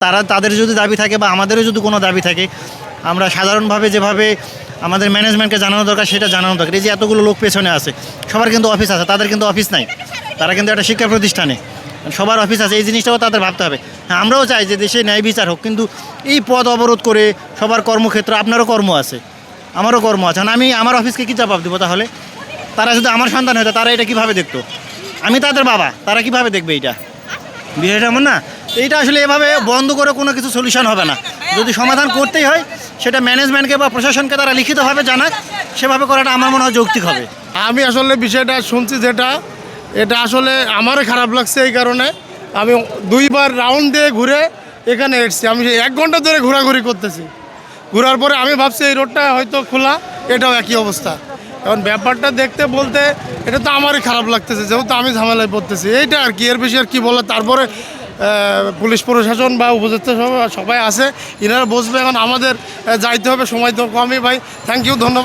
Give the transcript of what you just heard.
তাদের যদি দাবি থাকে বা আমাদেরও যদি কোনো দাবি থাকে, আমরা সাধারণভাবে যেভাবে আমাদের ম্যানেজমেন্টকে জানানো দরকার সেটা জানানো দরকার। এই যে এতগুলো লোক পেছনে আছে, সবার কিন্তু অফিস আছে, তাদের কিন্তু অফিস নাই। তারা কিন্তু একটা শিক্ষা প্রতিষ্ঠানে, সবার অফিস আছে, এই জিনিসটাও তাদের ভাবতে হবে। হ্যাঁ, আমরাও চাই যে দেশে ন্যায় বিচার হোক, কিন্তু এই পথ অবরোধ করে সবার কর্মক্ষেত্র, আপনারও কর্ম আছে, আমারও কর্ম আছে, আমি আমার অফিসকে কী জবাব দেবো? তাহলে তারা যদি আমার সন্তান হতো তারা এটা কীভাবে দেখতো? আমি তাদের বাবা, তারা কীভাবে দেখবে এইটা? বিষয়টা এমন না। এইটা আসলে এভাবে বন্ধ করে কোনো কিছু সলিউশন হবে না। যদি সমাধান করতেই হয় সেটা ম্যানেজমেন্টকে বা প্রশাসনকে তারা লিখিতভাবে জানাক, সেভাবে করাটা আমার মনে হয় যৌক্তিক হবে। আমি আসলে বিষয়টা শুনছি যেটা, এটা আসলে আমারও খারাপ লাগছে। এই কারণে আমি 2বার রাউন্ড দিয়ে ঘুরে এখানে এসেছি। আমি 1 ঘন্টা ধরে ঘোরাঘুরি করতেছি। ঘোরার পরে আমি ভাবছি এই রোডটা হয়তো খোলা, এটাও একই অবস্থা। এখন ব্যাপারটা দেখতে বলতে এটা তো আমারই খারাপ লাগতেছে, যেহেতু আমি ঝামেলায় পড়তেছি। এইটা আর কি, এর বেশি আর কি বলে। তারপরে পুলিশ প্রশাসন বা উপদেষ্টা সবাই আছে, এনারা বসবে। এখন আমাদের যাইতে হবে, সময় তো কমই ভাই। থ্যাংক ইউ, ধন্যবাদ।